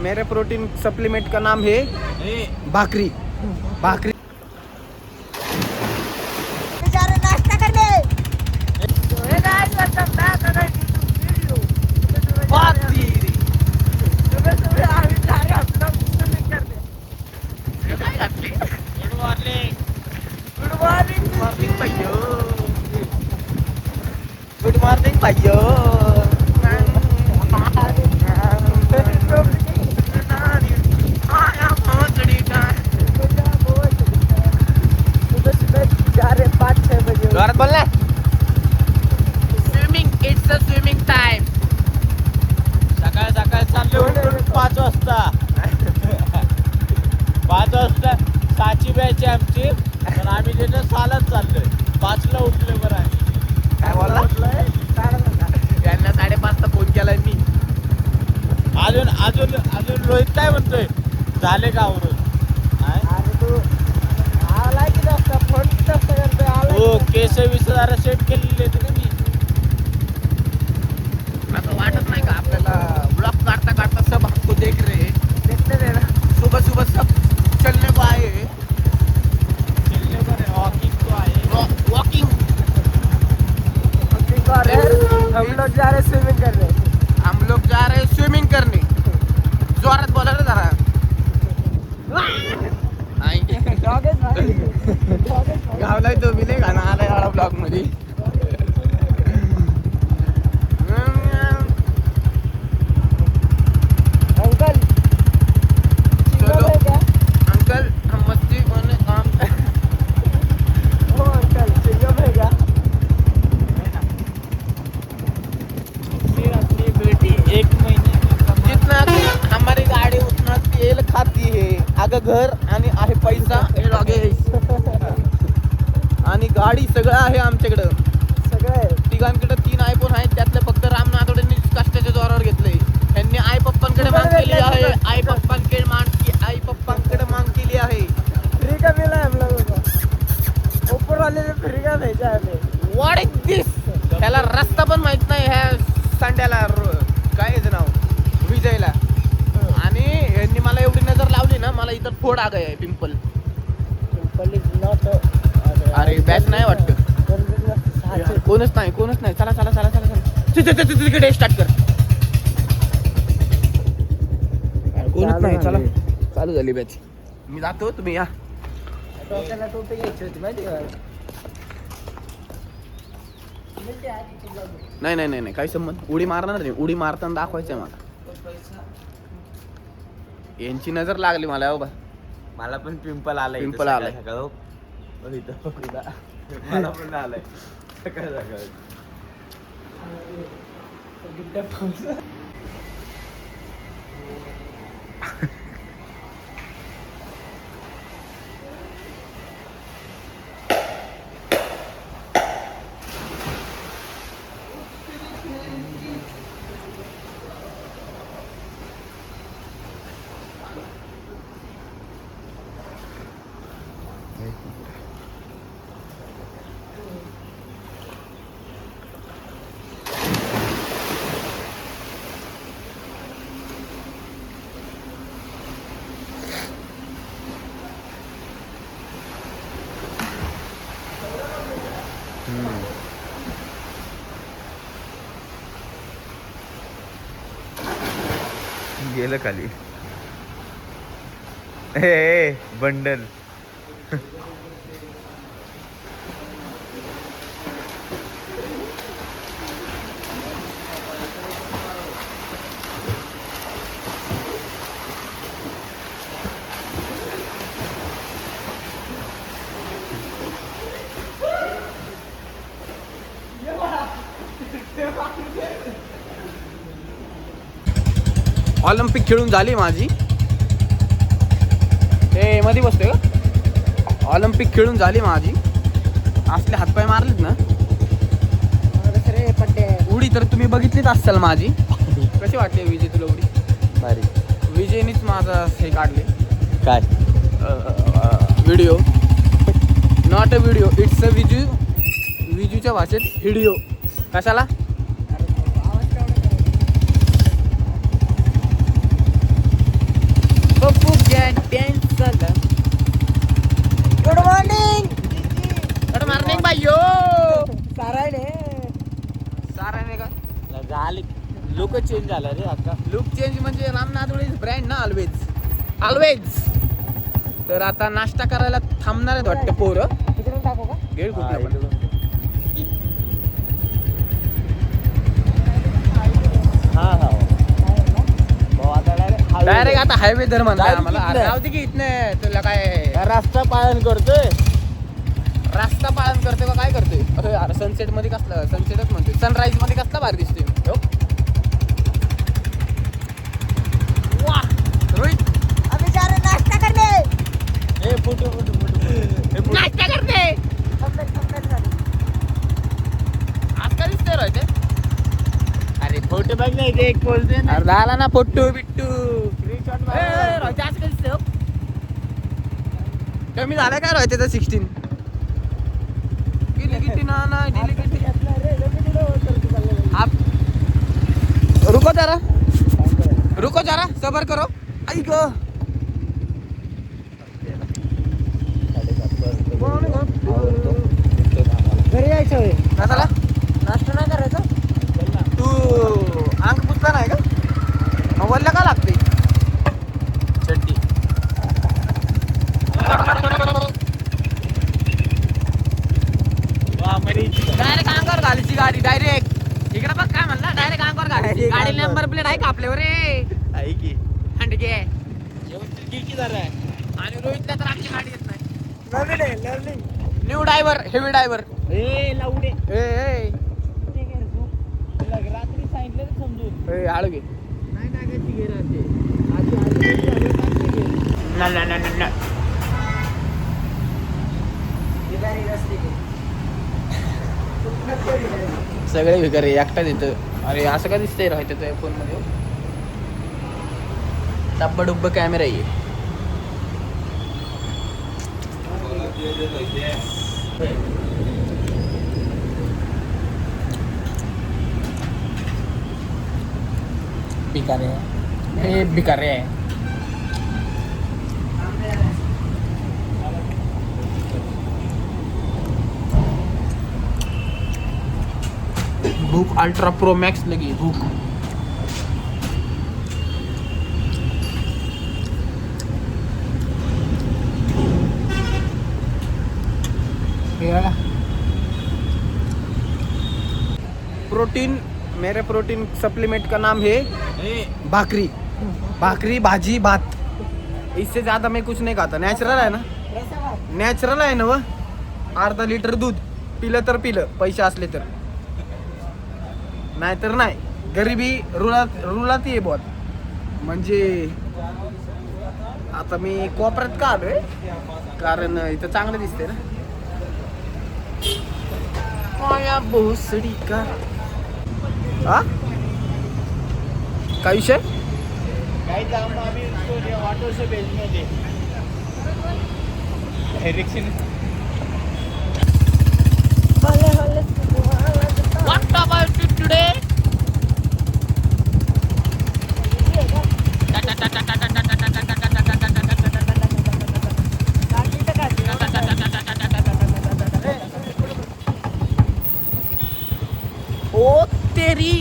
मेरे protein supplement का नाम है भाकरी। भाकरी नाश्ता करने गुड मॉर्निंग भाइयों। जोरात बोल ना। Swimming, it's a swimming time. सकाळ सकाळ चालले उठून 5 वाजता 5 वाजता साची बॅच आहे आमची, पण आम्ही तिथं चालत चाललोय. 5ला उठले बरं आम्ही. काय बोलला? त्यांना 5:30ला फोन केलाय मी. अजून अजून अजून रोहित काय म्हणतोय, झाले का आवरून? हो, केस विस जरा सेट केलेले आहेत का मी. असं वाटत नाही का आपल्याला ब्लॉग काढता काढता सब हमको देख रहे हैं, देखते रहे ना. सुबह सुबह सब चलने को आए हैं. चलने पर वॉकिंग तो आहे. वॉकिंग हम लोग जा रहे स्विमिंग करने. हम लोग जा रहे हैं स्विमिंग करने. जोरात बोला ना जरा. गावलाय तो मी नाही गाणं आलाय याला ब्लॉग मध्ये. अंकल चलो अंकल हम मस्ती होने काम. हो अंकल चिंगम है क्या? फिर अपनी बेटी 1 महीने में जितना हमारी गाड़ी उतना तेल खाती है. अगं घर आणि आहे पैसा हे लॉगे आणि गाडी सगळं आहे आमच्याकडं. सगळे तिघांकडे 3 आयफोन आहेत. त्यातले फक्त राम नातवडेंनी कष्टाच्या जोरावर घेतले. त्यांनी आई पप्पांकडे माग केली आहे. आई पप्पांकडे माग केली आहे. फ्री का मिला है हम लोगों को. ऊपर वाले ने फ्री का भेजा है हमें. व्हॉट इज दिस. त्याला रस्ता पण माहित नाही ह्या सांड्याला. काय याचं नाव, विजयला. आणि यांनी मला एवढी नजर लावली ना, मला इथं फोड आग आहे, पिंपल. अरे बॅच नाही वाटतं. कोणच नाही. चला तिकडे स्टार्ट कर. कोणच नाही. चला चालू झाली बॅच. मी जातो, तुम्ही या. डोक्याला टोपी घ्यायची होती माहिती का? नाही काही संबंध. उडी मारणार नाही. उडी मारताना दाखवायचंय मला. यांची नजर लागली मला. बाबा मला पण पिंपल आलाय. पिंपल आलाय. मला पण आलाय सकाळ सकाळ. गेलं खाली. ए बंडल. ऑलिम्पिक खेळून झाली माझी. हे मध्ये बसते का? ऑलिम्पिक खेळून झाली माझी. असले हातपाय मारलेत ना. उडी तर तुम्ही बघितलीच असाल माझी. कशी वाटली विजय तुला उडी? भारी. विजयनीच माझा हे काढले. काय video. Not a video, it's a Viju. विजूच्या भाषेत व्हिडिओ. कशाला? अयो साराय रे सारा नाही का झाली लोक चेंज झाला रे आता. लुक चेंज म्हणजे रामनाथोळी ब्रँड ना ऑलवेज ऑलवेज. तर आता नाश्ता करायला थांबणार आहेत वाटतं पोरं. तिकडून टाकू का? गेड कुठलं पण. हा हा भाऊ आता डायरेक्ट आता हायवे धर म्हणताय Direct आम्हाला. अरे इथनं. राहू दे की इथने तुला काय रास्ता पालन करतोय. रास्ता पालन करते का काय करते. अरे अरे सनसेट मध्ये कसलं सनसेटच म्हणते सनराईज मध्ये कसला भारी दिसते. वाह रोहित अभी जा रहे नाश्ता करने. हे फुटू फुटू फुटू नाश्ता करते. कंप्लीट झाली. आज काय दिसतंय रोहित. अरे फोटो बघ नाही ते एक बोलते ना. अरे झाला ना पोट्टू बिट्टू. स्क्रीनशॉट रोहित आज काय दिसतंय. कमी झालं काय रोहित 16. गेली किती ना ना गेली किती. आप रुको जरा सबर करो. ऐक घरी यायचं होय. कशाला नाश्ता नाही करायचा. तू अंग पुसला नाही का मग वल्ला का लागते चड्डी. डायरेक्ट अंगावर घालायची गाडी डायरेक्ट. इकडे बघ काय म्हणला डायरेक्ट अंगावर घालायची गाडी. नंबर प्लेट आहे का आपल्यावर रे. आहे की हंडके व्यवस्थित घे की जरा. आणि रोहितला तर आमची गाडी येत नाही. नवीन आहे learning. New driver heavy driver. ए लावडे ए तुला रात्री सांगितलं रे समजून. ए आळू घे. नाही टाकायची घे राहते आधी ना बिगारी रस्ते के. सगळे भिकारी एकटाच येतं. अरे असं का दिसतंय राहते तुझ्या फोन मध्ये. डब्बा डुब्बा कॅमेरा आहे. भिकारी हे भिकारी आहे. भूख अल्ट्रा प्रो मैक्स लगी भूख. प्रोटीन मेरे प्रोटीन सप्लीमेंट का नाम है भाकरी. भाकरी भाजी भात. इससे ज्यादा मैं कुछ नहीं खाता. नॅचरल आहे ना. नॅचरल आहे ना व. अर्धा लिटर दूध पिलं तर पिलं पैसे असले तर. नाहीतर नाही. गरिबी रुलात ये बहुत. म्हणजे आता मी कोपऱ्यात का आलोय कारण इथं चांगलं दिसतंय ना. माया भोसडी का हा काय विषय. काही जाम आम्ही उसको ऑटो से भेजने दे. Direction What about you today? ओ तेरी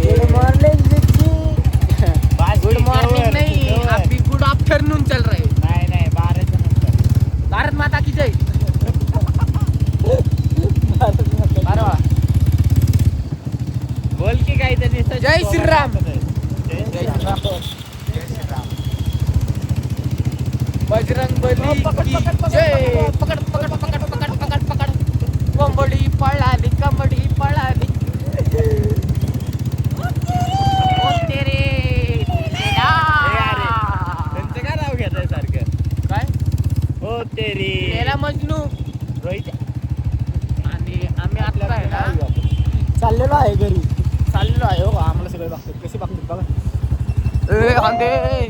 गुड मॉर्निंग दीदी. गुड मॉर्निंग नहीं अभी गुड आफ्टरनून चल रहे. नाही नाही 12च्या नंतर. भारत माता की जय. अरे वा. बोल की काय त्यांनी जय श्रीराम. जय श्रीराम. जय श्रीराम. बजरंग बली की जय. पकड पकड पकड पकड पकड पकड. कोंबडी पळाली कमडी पळाली. ओ तेरे त्यांचं काय नाव घेताय सारखं. काय हो तेरी तेरा मजनू. रोहित आणि आम्ही आता आहे ना चाललेलो आहे घरी. चाललेलो आहे. हो आम्हाला सगळे बघतात कसे बघतात बघा. ए आंदे नाही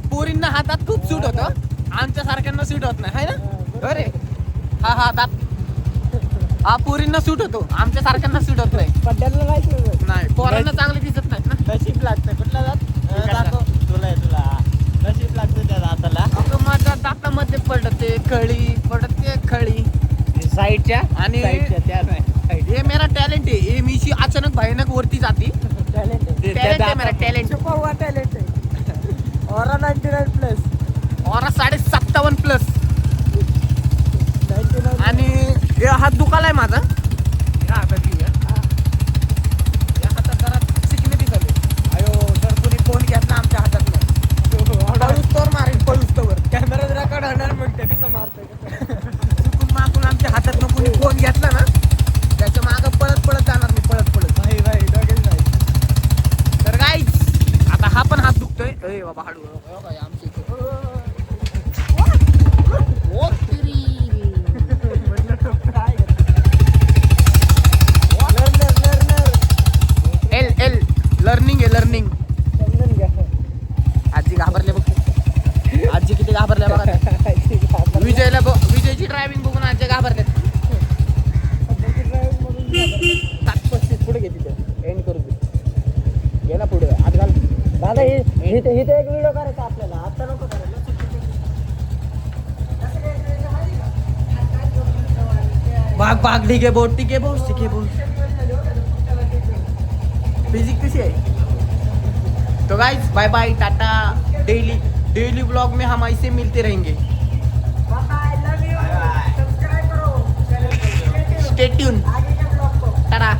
पोरींना हातात खूप सूट होतं. आमच्या सारख्यांना सूट होत नाही है ना. अरे हा हा दात हा पोरींना सूट होतो. आमच्या सारख्यांना सूट होत नाही. पड्ड्याला जायचं. नाही पोरांना चांगले दिसत नाहीत ना. नशीब लागतं कुठला जात दाखव. तुला नशीब लागतं त्या दाताला अगं माझ्या दातामध्ये पडते खळी साईडच्या आणि त्या नाही ये मेरा टॅलेंट आहे ये मीशी अचानक भयानक वरती जाती टॅलेंट आहे टॅलेंट आहे मेरा टॅलेंट छुपा हुआ टॅलेंट आहे ऑरा 99 प्लस और 57.5 प्लस 99 आणि हे हात दुखालाय माझा या हाताची या हातात जरा सिकनेस झाले अयो जर कोणी फोन घेतला आमच्या हातातनं पळूस तर मारेल पळूस तर कॅमेरा रेकॉर्ड होणार म्हणते कसं मारतोय चुकून मागून आमच्या हातातनं कोणी फोन घेतला ना त्याच्या मागं पळत जाणार मी पळत भाई भाई डोकेच भाई तर गाईच आता हा पण हात दुखतोय अरे बाबा हळू आमच्या इथे ओ तिरी. एल लर्निंग आहे लर्निंग समजून घ्या आजी घाबरले बघ आजी किती घाबरल्या बघा विजयची ड्रायव्हिंग बघून आजी घाबरले 7:35 पुढे घे तिथे एंड करू दे घे ना पुढे आत घाल दादा इथे एक व्हिडिओ करायचा आपल्याला आता नको करायला भाग ठीक आहे बोट फिजिक कशी आहे तो guys bye bye tata daily blog में हम ऐसे मिलते रहेंगे स्टे ट्यून टाटा